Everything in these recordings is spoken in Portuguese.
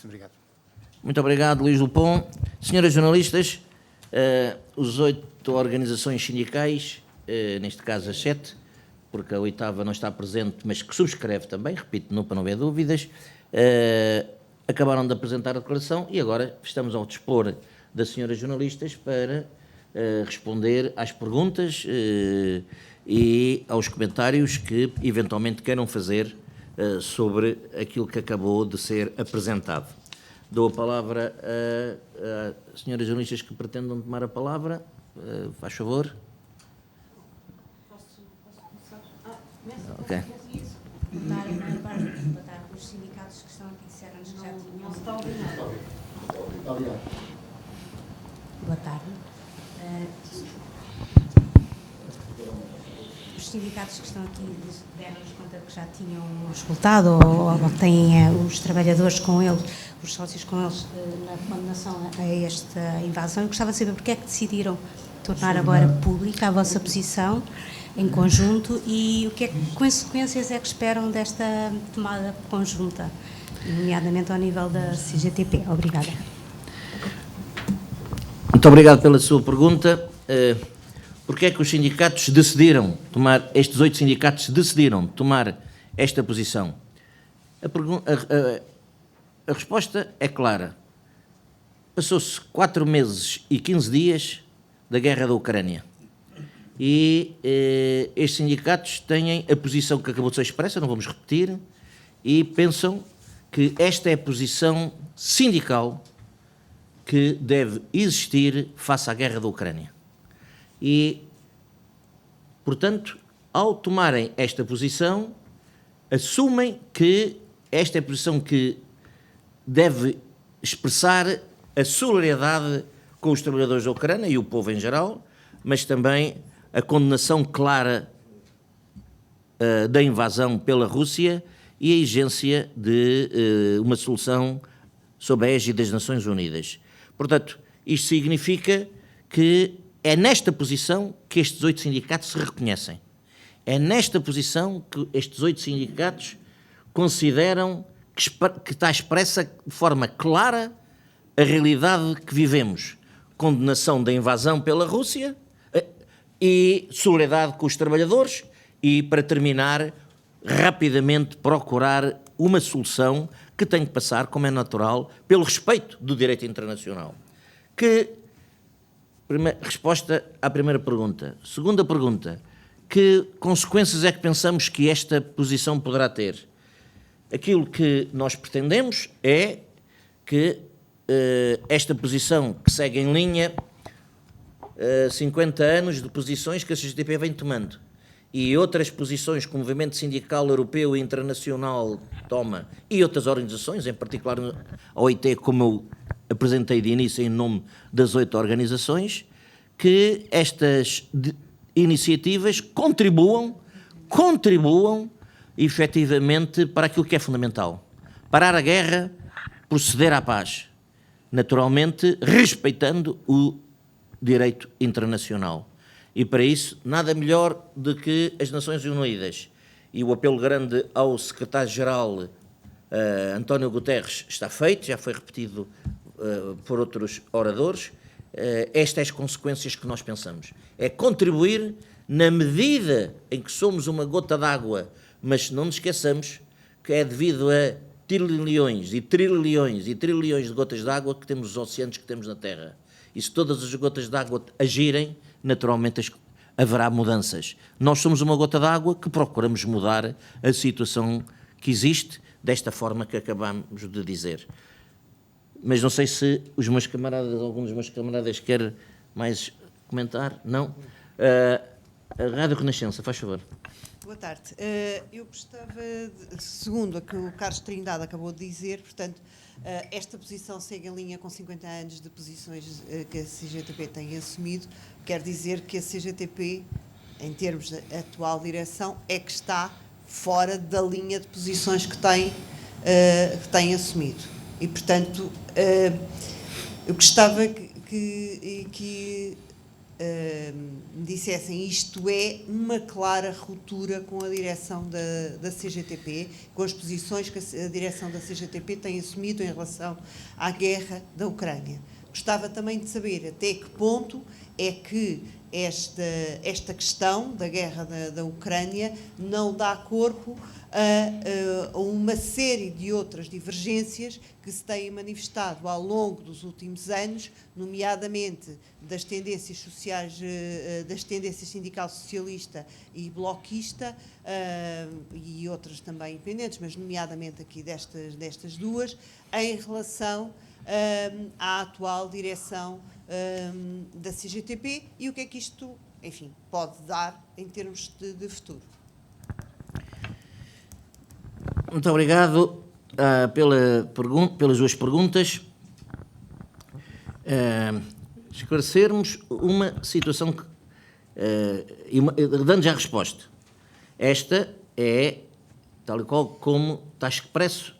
Obrigado. Muito obrigado, Luís Dupont. Senhoras jornalistas, os 8 organizações sindicais, neste caso as 7, porque a 8ª não está presente, mas que subscreve também, repito, para não haver dúvidas, acabaram de apresentar a declaração e agora estamos ao dispor das senhoras jornalistas para responder às perguntas e aos comentários que eventualmente queiram fazer sobre aquilo que acabou de ser apresentado. Dou a palavra a senhoras jornalistas que pretendam tomar a palavra. Faz favor. Posso começar? Ok. Votar com os sindicatos que estão aqui, disseram-nos que já tinham. Não se está a ouvir nada. Boa tarde. Os sindicatos que estão aqui deram-nos conta que já tinham escutado ou têm os trabalhadores com eles, os sócios com eles, na condenação a esta invasão. Eu gostava de saber porque é que decidiram tornar agora pública a vossa posição em conjunto e que consequências é que esperam desta tomada conjunta, nomeadamente ao nível da CGTP. Obrigada. Muito obrigado pela sua pergunta. Porque é que os sindicatos decidiram tomar, estes 8 sindicatos decidiram tomar esta posição? A resposta é clara. Passou-se 4 meses e 15 dias da guerra da Ucrânia. E estes sindicatos têm a posição que acabou de ser expressa, não vamos repetir, e pensam que esta é a posição sindical que deve existir face à guerra da Ucrânia. E, portanto, ao tomarem esta posição, assumem que esta é a posição que deve expressar a solidariedade com os trabalhadores da Ucrânia e o povo em geral, mas também a condenação clara da invasão pela Rússia e a exigência de uma solução sob a égide das Nações Unidas. Portanto, isto significa que é nesta posição que estes 8 sindicatos se reconhecem. É nesta posição que estes 8 sindicatos consideram que está expressa de forma clara a realidade que vivemos. Condenação da invasão pela Rússia e solidariedade com os trabalhadores e, para terminar, rapidamente procurar uma solução que tem que passar, como é natural, pelo respeito do direito internacional. Resposta à primeira pergunta. Segunda pergunta, que consequências é que pensamos que esta posição poderá ter? Aquilo que nós pretendemos é que esta posição, que segue em linha 50 anos de posições que a CGTP vem tomando, e outras posições que o movimento sindical europeu e internacional toma, e outras organizações, em particular a OIT, como eu apresentei de início em nome das 8 organizações, que estas iniciativas contribuam efetivamente para aquilo que é fundamental. Parar a guerra, proceder à paz, naturalmente respeitando o direito internacional. E para isso, nada melhor do que as Nações Unidas. E o apelo grande ao secretário-geral António Guterres está feito, já foi repetido por outros oradores. Estas as consequências que nós pensamos. É contribuir na medida em que somos uma gota d'água, mas não nos esqueçamos que é devido a trilhões e trilhões e trilhões de gotas d'água que temos nos oceanos, que temos na Terra. E se todas as gotas d'água agirem, naturalmente haverá mudanças. Nós somos uma gota d'água que procuramos mudar a situação que existe desta forma que acabamos de dizer. Mas não sei se os meus camaradas, alguns dos meus camaradas querem mais comentar. Não? A Rádio Renascença, faz favor. Boa tarde. Eu gostava, segundo o que o Carlos Trindade acabou de dizer, portanto, esta posição segue em linha com 50 anos de posições que a CGTP tem assumido. Quer dizer que a CGTP, em termos de atual direção, é que está fora da linha de posições que tem assumido. E, portanto, eu gostava que me dissessem isto é uma clara ruptura com a direção da CGTP, com as posições que a direção da CGTP tem assumido em relação à guerra da Ucrânia. Gostava também de saber até que ponto é que esta questão da guerra da Ucrânia não dá corpo a uma série de outras divergências que se têm manifestado ao longo dos últimos anos, nomeadamente das tendências sociais, das tendências sindical socialista e bloquista, e outras também independentes, mas nomeadamente aqui destas duas, em relação à atual direção da CGTP e o que é que isto, enfim, pode dar em termos de futuro. Muito obrigado pelas duas perguntas. Esclarecermos uma situação, dando já a resposta. Esta é, tal e qual como está expresso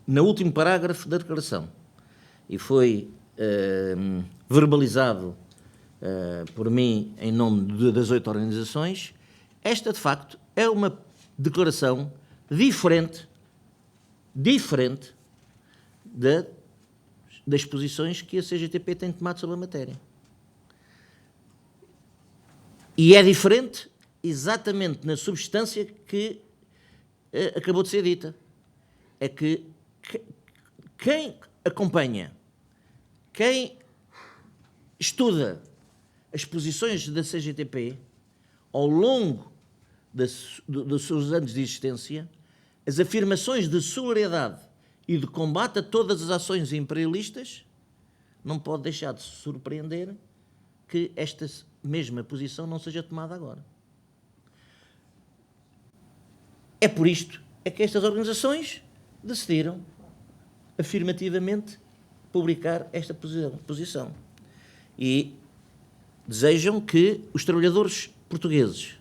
no último parágrafo da declaração, e foi verbalizado por mim em nome das 8 organizações. Esta, de facto, é uma declaração diferente das posições que a CGTP tem tomado sobre a matéria. E é diferente exatamente na substância que acabou de ser dita. É que quem acompanha, quem estuda as posições da CGTP ao longo dos seus anos de existência, as afirmações de solidariedade e de combate a todas as ações imperialistas, não pode deixar de se surpreender que esta mesma posição não seja tomada agora. É por isto que estas organizações decidiram afirmativamente publicar esta posição. E desejam que os trabalhadores portugueses,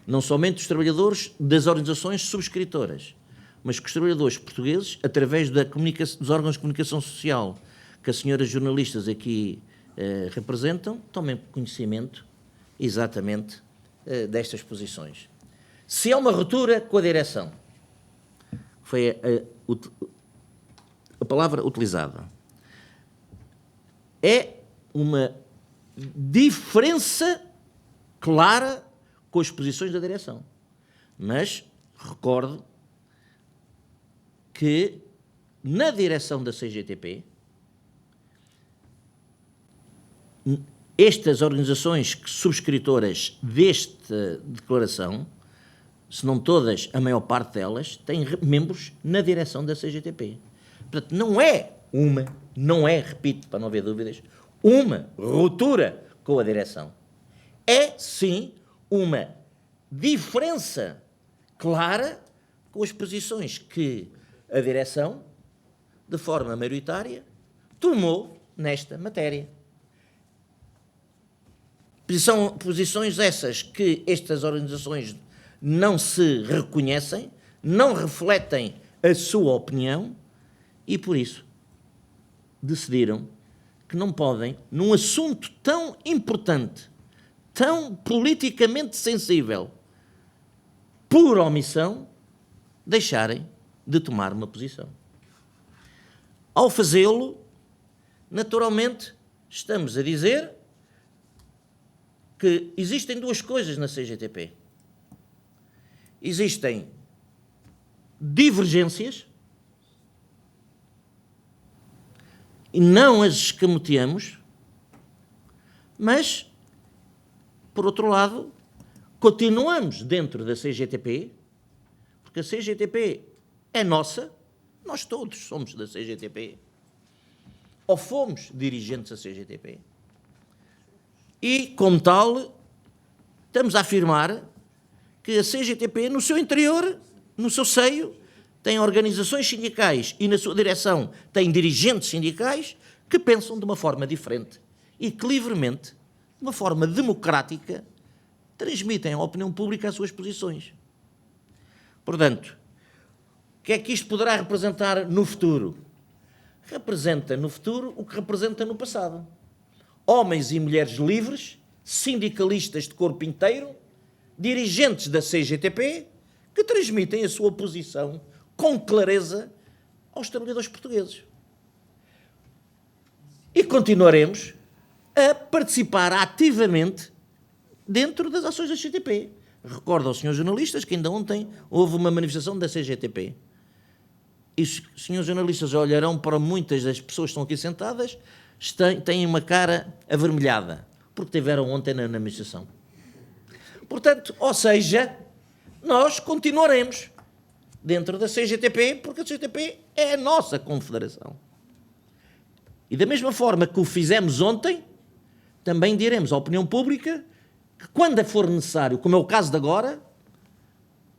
não somente os trabalhadores das organizações subscritoras, mas que os trabalhadores portugueses, através dos órgãos de comunicação social que as senhoras jornalistas aqui representam, tomem conhecimento exatamente destas posições. Se há uma ruptura com a direção, foi a palavra utilizada, é uma diferença clara com as posições da direção. Mas recordo que na direção da CGTP, estas organizações subscritoras desta declaração, se não todas, a maior parte delas, têm membros na direção da CGTP. Portanto, não é, repito, para não haver dúvidas, uma ruptura com a direção. É, sim, uma diferença clara com as posições que a direção, de forma maioritária, tomou nesta matéria. Posições essas que estas organizações não se reconhecem, não refletem a sua opinião e, por isso, decidiram que não podem, num assunto tão importante, tão politicamente sensível, por omissão, deixarem de tomar uma posição. Ao fazê-lo, naturalmente, estamos a dizer que existem duas coisas na CGTP. Existem divergências e não as escamoteamos, mas, por outro lado, continuamos dentro da CGTP, porque a CGTP é nossa, nós todos somos da CGTP, ou fomos dirigentes da CGTP, e, como tal, estamos a afirmar que a CGTP, no seu interior, no seu seio, tem organizações sindicais e, na sua direção, tem dirigentes sindicais que pensam de uma forma diferente e que, livremente, de uma forma democrática, transmitem à opinião pública as suas posições. Portanto, o que é que isto poderá representar no futuro? Representa no futuro o que representa no passado. Homens e mulheres livres sindicalistas de corpo inteiro, dirigentes da CGTP, que transmitem a sua posição com clareza aos trabalhadores portugueses. E continuaremos a participar ativamente dentro das ações da CGTP. Recordo aos senhores jornalistas que ainda ontem houve uma manifestação da CGTP. E os senhores jornalistas olharão para muitas das pessoas que estão aqui sentadas, têm uma cara avermelhada, porque tiveram ontem na manifestação. Portanto, ou seja, nós continuaremos dentro da CGTP, porque a CGTP é a nossa confederação. E da mesma forma que o fizemos ontem, também diremos à opinião pública que, quando for necessário, como é o caso de agora,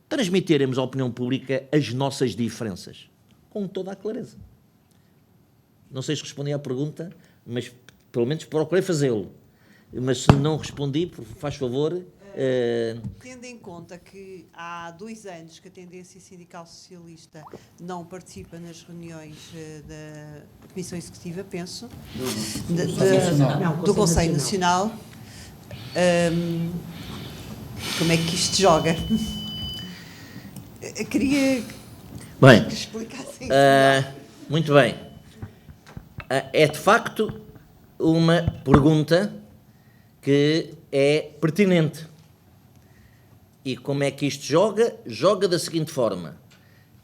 transmitiremos à opinião pública as nossas diferenças, com toda a clareza. Não sei se respondi à pergunta, mas pelo menos procurei fazê-lo. Mas se não respondi, faz favor... Tendo em conta que há 2 anos que a tendência sindical socialista não participa nas reuniões da Comissão Executiva, penso, do Conselho Nacional, como é que isto joga? Eu queria que explicassem isso. Muito bem. É de facto uma pergunta que é pertinente. E como é que isto joga? Joga da seguinte forma.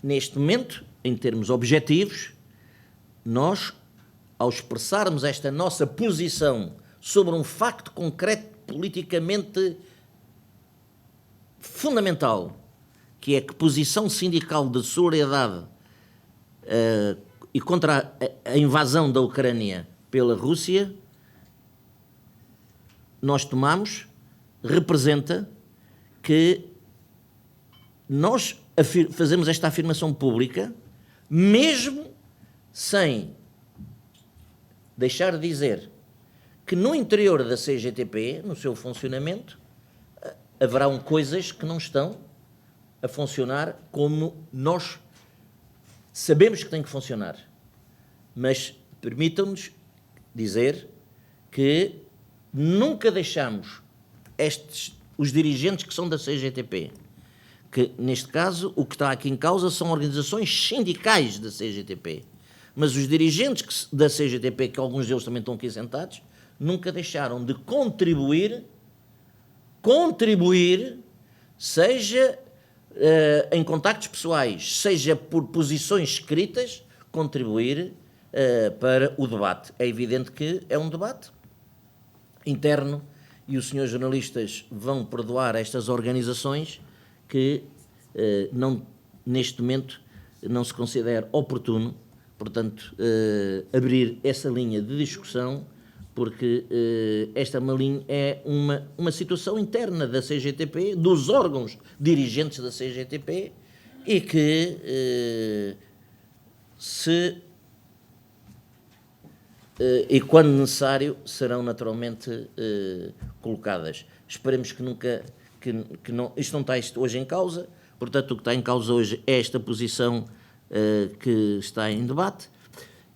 Neste momento, em termos objetivos, nós, ao expressarmos esta nossa posição sobre um facto concreto politicamente fundamental, que é que posição sindical de solidariedade e contra a invasão da Ucrânia pela Rússia, nós tomamos, representa que nós fazemos esta afirmação pública, mesmo sem deixar de dizer que no interior da CGTP, no seu funcionamento, haverão coisas que não estão a funcionar como nós sabemos que têm que funcionar. Mas permitam-nos dizer que nunca deixamos os dirigentes que são da CGTP, que neste caso o que está aqui em causa são organizações sindicais da CGTP, mas os dirigentes da CGTP, que alguns deles também estão aqui sentados, nunca deixaram de contribuir, seja em contactos pessoais, seja por posições escritas, contribuir para o debate. É evidente que é um debate interno e os senhores jornalistas vão perdoar estas organizações que neste momento não se considera oportuno, portanto, abrir essa linha de discussão, porque esta é uma situação interna da CGTP, dos órgãos dirigentes da CGTP, e que e quando necessário serão naturalmente colocadas. Esperemos que nunca, que não, isto não está hoje em causa, portanto o que está em causa hoje é esta posição que está em debate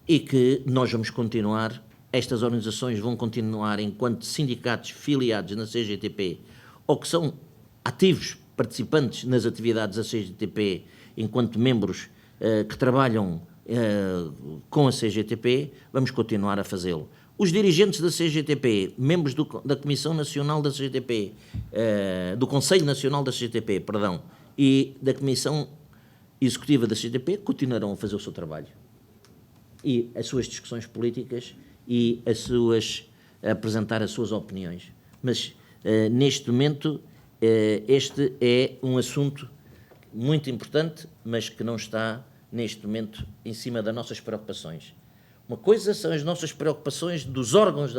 e que nós vamos continuar, estas organizações vão continuar enquanto sindicatos filiados na CGTP ou que são ativos participantes nas atividades da CGTP enquanto membros que trabalham com a CGTP, vamos continuar a fazê-lo. Os dirigentes da CGTP, membros da Comissão Nacional da CGTP, do Conselho Nacional da CGTP, perdão, e da Comissão Executiva da CGTP, continuarão a fazer o seu trabalho. E as suas discussões políticas e a apresentar as suas opiniões. Mas, neste momento, este é um assunto muito importante, mas que não está neste momento em cima das nossas preocupações. Uma coisa são as nossas preocupações dos órgãos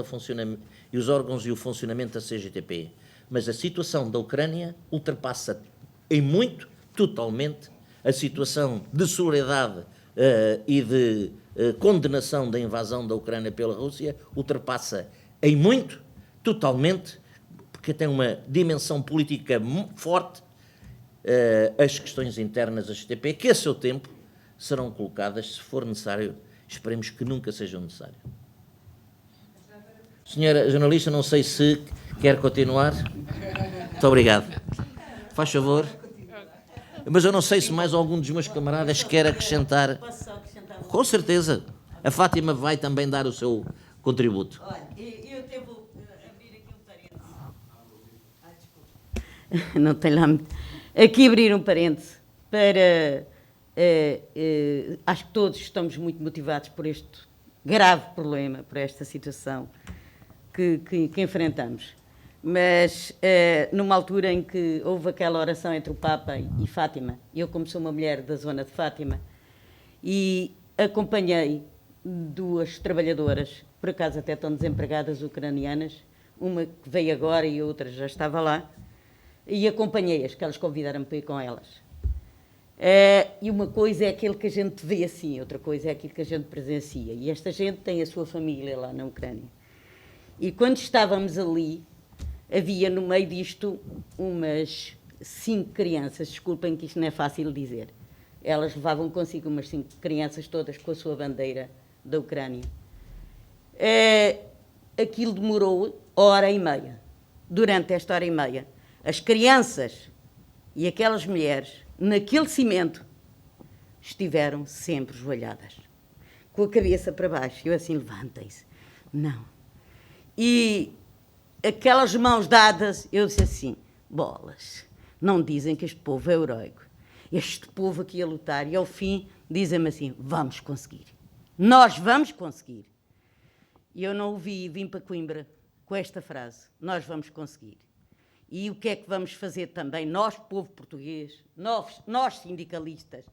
e os órgãos e o funcionamento da CGTP, mas a situação da Ucrânia ultrapassa em muito, totalmente, a situação de solidariedade e de condenação da invasão da Ucrânia pela Rússia, ultrapassa em muito, totalmente, porque tem uma dimensão política forte, as questões internas da CGTP, que a seu tempo serão colocadas, se for necessário, esperemos que nunca sejam necessárias. Senhora jornalista, não sei se Quer continuar? Muito obrigado. Faz favor. Mas eu não sei se mais algum dos meus camaradas quer acrescentar. Com certeza. A Fátima vai também dar o seu contributo. Olha, eu até vou abrir aqui um parêntese. Desculpa. Não tenho lá muito. Aqui abrir um parêntese para... acho que todos estamos muito motivados por este grave problema, por esta situação que enfrentamos. Mas, numa altura em que houve aquela oração entre o Papa e Fátima, eu, como sou uma mulher da zona de Fátima, e acompanhei duas trabalhadoras, por acaso até estão desempregadas, ucranianas, uma que veio agora e a outra já estava lá, e acompanhei-as, que elas convidaram-me para ir com elas. E uma coisa é aquilo que a gente vê assim, outra coisa é aquilo que a gente presencia. E esta gente tem a sua família lá na Ucrânia. E quando estávamos ali, havia no meio disto umas 5 crianças, desculpem que isto não é fácil dizer, elas levavam consigo umas 5 crianças todas com a sua bandeira da Ucrânia. Aquilo demorou 1h30. Durante esta 1h30, as crianças e aquelas mulheres, naquele cimento, estiveram sempre joelhadas, com a cabeça para baixo. Eu assim, levantem-se. Não. E aquelas mãos dadas, eu disse assim, bolas, não dizem que este povo é heroico. Este povo aqui a lutar, e ao fim dizem-me assim, vamos conseguir. Nós vamos conseguir. E eu não ouvi e vim para Coimbra com esta frase, nós vamos conseguir. E o que é que vamos fazer também, nós, povo português, nós sindicalistas,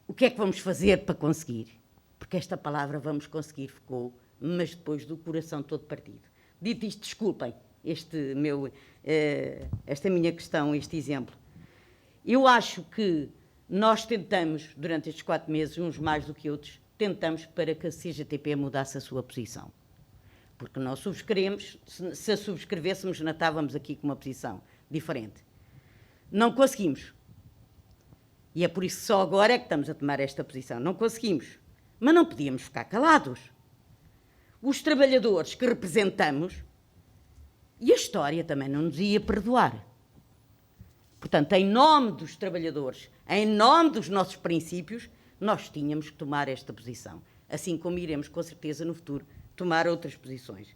o que é que vamos fazer para conseguir? Porque esta palavra vamos conseguir ficou, mas depois do coração todo partido. Dito isto, desculpem esta minha questão, este exemplo. Eu acho que nós tentamos, durante estes 4 meses, uns mais do que outros, tentamos para que a CGTP mudasse a sua posição. Porque nós subscrevemos, se a subscrevêssemos, não estávamos aqui com uma posição diferente. Não conseguimos. E é por isso que só agora é que estamos a tomar esta posição. Não conseguimos. Mas não podíamos ficar calados. Os trabalhadores que representamos, e a história também não nos ia perdoar. Portanto, em nome dos trabalhadores, em nome dos nossos princípios, nós tínhamos que tomar esta posição. Assim como iremos, com certeza, no futuro, tomar outras posições.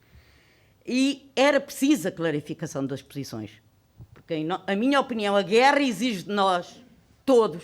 E era preciso a clarificação das posições. Porque, a minha opinião, a guerra exige de nós, todos,